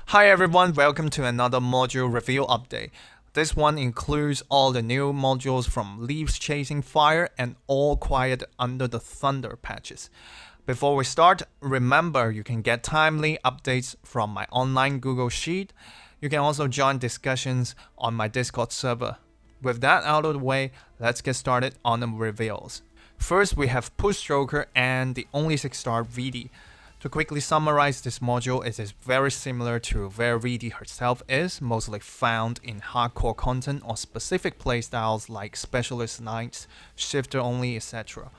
Hi everyone, welcome to another module review update. This one includes all the new modules from Leaves Chasing Fire and All Quiet Under the Thunder patches. Before we start, remember you can get timely updates from my online Google Sheet. You can also join discussions on my Discord server. With that out of the way, let's get started on the reveals. First, we have Push Joker and the only 6-star Weedy. To quickly summarize this module, it is very similar to where Weedy herself is, mostly found in hardcore content or specific playstyles like Specialist Knights, Shifter Only, etc.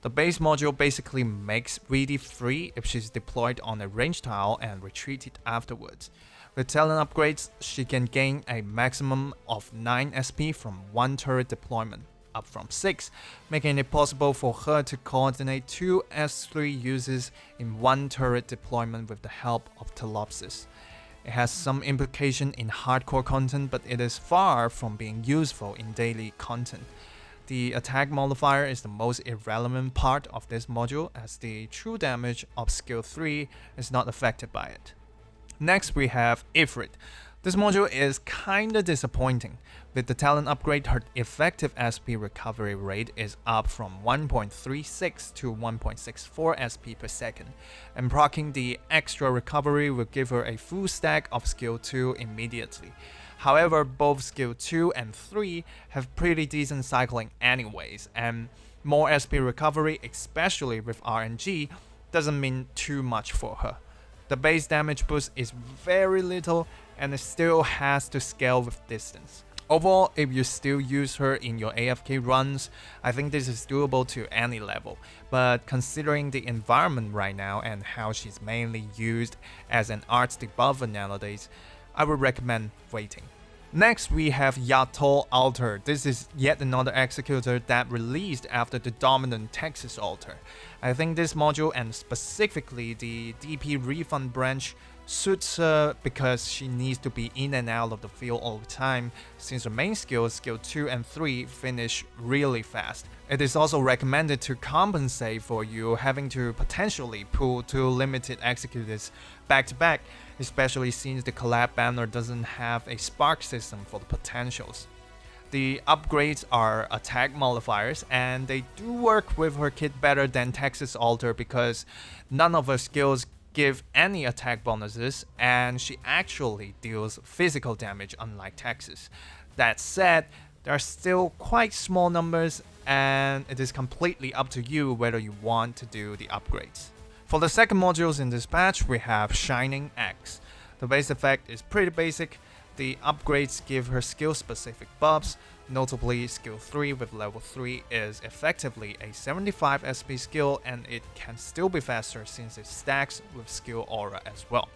The base module basically makes Weedy free if she's deployed on a range tile and retreated afterwards. With talent upgrades, she can gain a maximum of 9 SP from 1 turret deployment, up from 6, making it possible for her to coordinate 2 S3 uses in 1 turret deployment with the help of Telopsis. It has some implication in hardcore content, but it is far from being useful in daily content. The attack modifier is the most irrelevant part of this module, as the true damage of skill 3 is not affected by it. Next we have Ifrit. This module is kinda disappointing. With the talent upgrade, her effective SP recovery rate is up from 1.36 to 1.64 SP per second, and proccing the extra recovery will give her a full stack of skill 2 immediately. However, both skill 2 and 3 have pretty decent cycling anyways, and more SP recovery, especially with RNG, doesn't mean too much for her. The base damage boost is very little, and it still has to scale with distance. Overall, if you still use her in your AFK runs, I think this is doable to any level, but considering the environment right now and how she's mainly used as an arts debuffer nowadays, I would recommend waiting. Next, we have Yato Alter. This is yet another executor that released after the dominant Texas Alter. I think this module, and specifically the DP refund branch, suits her because she needs to be in and out of the field all the time, since her main skills, skill 2 and 3, finish really fast. It is also recommended to compensate for you having to potentially pull 2 limited executors back to back, especially since the collab banner doesn't have a spark system for the potentials. The upgrades are attack modifiers, and they do work with her kit better than Texas Alter because none of her skills give any attack bonuses, and she actually deals physical damage unlike Texas. That said, there are still quite small numbers, and it is completely up to you whether you want to do the upgrades. For the second modules in this patch, we have Nian X. The base effect is pretty basic. The upgrades give her skill-specific buffs, notably skill 3 with level 3 is effectively a 75 SP skill, and it can still be faster since it stacks with skill aura as well.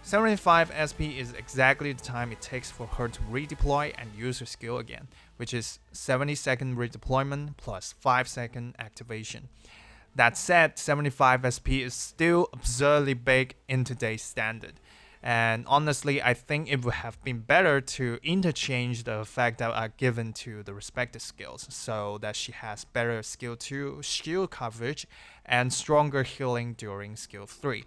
75 SP is exactly the time it takes for her to redeploy and use her skill again, which is 70-second redeployment plus 5-second activation. That said, 75 SP is still absurdly big in today's standard. And honestly, I think it would have been better to interchange the effect that are given to the respective skills, so that she has better skill 2 shield coverage and stronger healing during skill 3.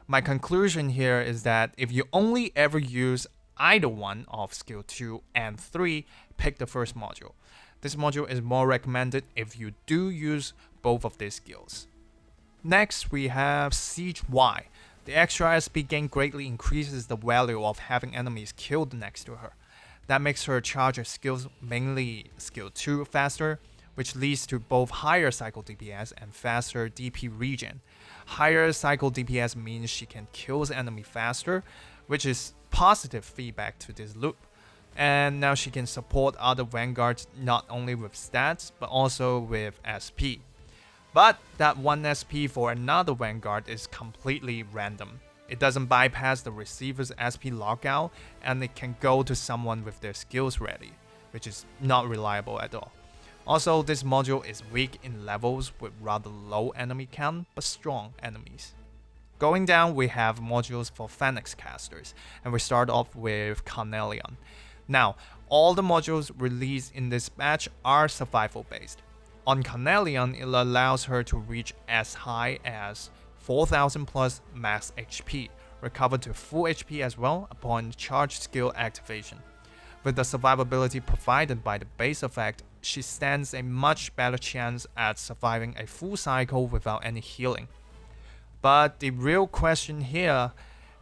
My conclusion here is that if you only ever use either one of skill 2 and 3, pick the first module. This module is more recommended if you do use both of these skills. Next, we have Siege Y. The extra SP gain greatly increases the value of having enemies killed next to her. That makes her charge her skills, mainly skill 2, faster, which leads to both higher cycle DPS and faster DP regen. Higher cycle DPS means she can kill the enemy faster, which is positive feedback to this loop. And now she can support other vanguards not only with stats, but also with SP. But that 1 SP for another vanguard is completely random. It doesn't bypass the receiver's SP lockout, and it can go to someone with their skills ready, which is not reliable at all. Also, this module is weak in levels with rather low enemy count, but strong enemies. Going down, we have modules for Phoenix casters, and we start off with Carnelian. Now, all the modules released in this batch are survival based. On Carnelian, it allows her to reach as high as 4000 plus max HP, recover to full HP as well upon charge skill activation. With the survivability provided by the base effect, she stands a much better chance at surviving a full cycle without any healing. But the real question here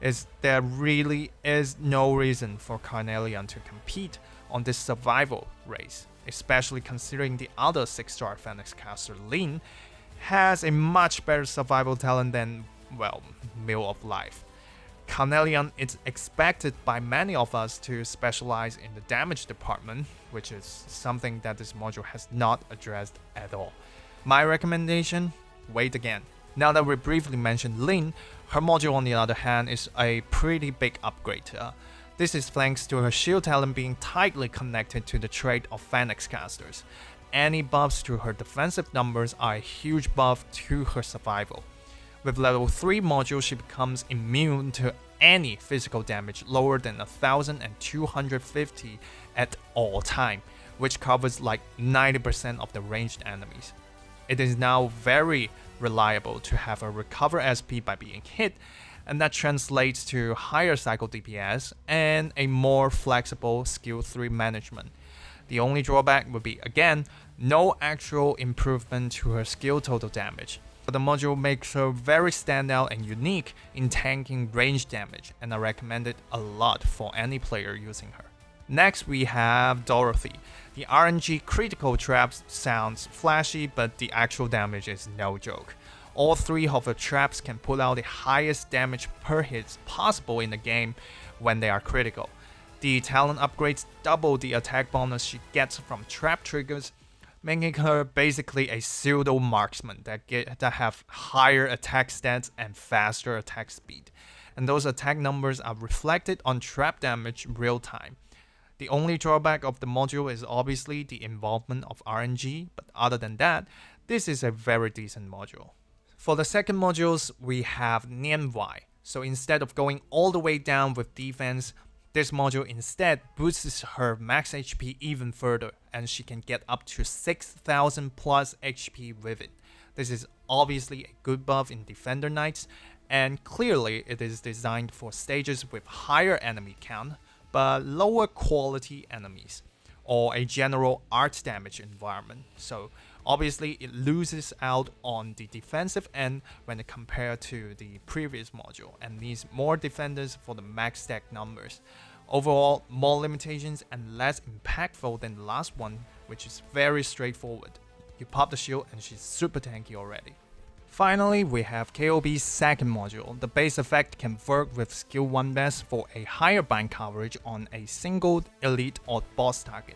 is there really is no reason for Carnelian to compete on this survival race, especially considering the other 6-star Phoenix caster Lin has a much better survival talent than, well, Meal of Life. Carnelian is expected by many of us to specialize in the damage department, which is something that this module has not addressed at all. My recommendation, wait again. Now that we briefly mentioned Lin, her module on the other hand is a pretty big upgrade. This is thanks to her shield talent being tightly connected to the trait of Phoenix casters. Any buffs to her defensive numbers are a huge buff to her survival. With level 3 module, she becomes immune to any physical damage lower than 1250 at all time, which covers like 90% of the ranged enemies. It is now very reliable to have a recover SP by being hit, and that translates to higher cycle DPS and a more flexible skill 3 management. The only drawback would be, again, no actual improvement to her skill total damage. But the module makes her very standout and unique in tanking range damage, and I recommend it a lot for any player using her. Next we have Dorothy. The RNG critical traps sounds flashy, but the actual damage is no joke. All 3 of her traps can put out the highest damage per hit possible in the game when they are critical. The talent upgrades double the attack bonus she gets from trap triggers, making her basically a pseudo marksman that have higher attack stats and faster attack speed. And those attack numbers are reflected on trap damage real time. The only drawback of the module is obviously the involvement of RNG, but other than that, this is a very decent module. For the second modules, we have Nian Y. So instead of going all the way down with defense, this module instead boosts her max HP even further, and she can get up to 6000 plus HP with it. This is obviously a good buff in Defender Knights, and clearly it is designed for stages with higher enemy count, but lower quality enemies, or a general art damage environment. So obviously it loses out on the defensive end when compared to the previous module, and needs more defenders for the max stack numbers. Overall, more limitations and less impactful than the last one, which is very straightforward. You pop the shield and she's super tanky already. Finally, we have Ceobe's second module. The base effect can work with skill 1 best for a higher bind coverage on a single elite or boss target.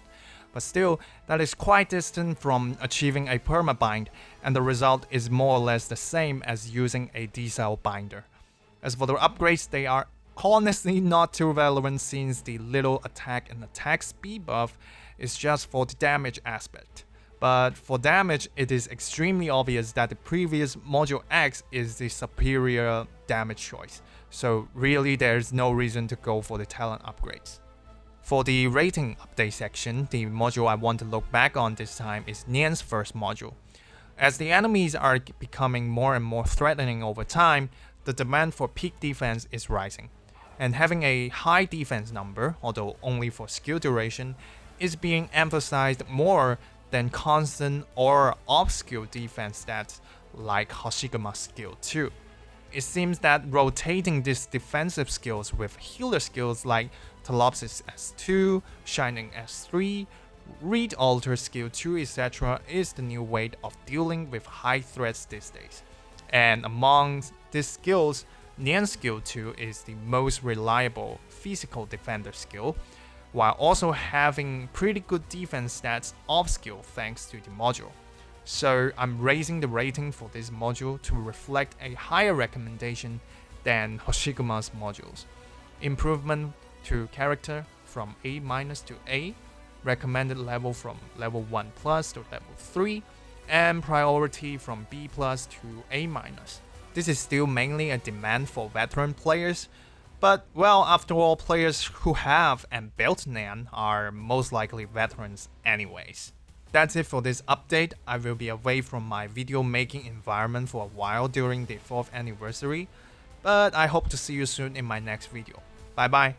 But still, that is quite distant from achieving a permabind, and the result is more or less the same as using a decel binder. As for the upgrades, they are honestly not too relevant since the little attack and attack speed buff is just for the damage aspect. But for damage, it is extremely obvious that the previous Module X is the superior damage choice, so really there's no reason to go for the talent upgrades. For the rating update section, the module I want to look back on this time is Nian's first module. As the enemies are becoming more and more threatening over time, the demand for peak defense is rising. And having a high defense number, although only for skill duration, is being emphasized more than constant or off-skill defense stats like Hoshiguma's skill 2. It seems that rotating these defensive skills with healer skills like Talopsis S2, Shining S3, Read Alter skill 2, etc. is the new way of dealing with high threats these days. And among these skills, Nian skill 2 is the most reliable physical defender skill, while also having pretty good defense stats off skill thanks to the module. So I'm raising the rating for this module to reflect a higher recommendation than Hoshiguma's modules. Improvement to character from A- to A, recommended level from level 1 plus to level 3, and priority from B plus to A-. This is still mainly a demand for veteran players, but well, after all, players who have and built Nian are most likely veterans anyways. That's it for this update. I will be away from my video making environment for a while during the 4th anniversary. but I hope to see you soon in my next video. Bye bye.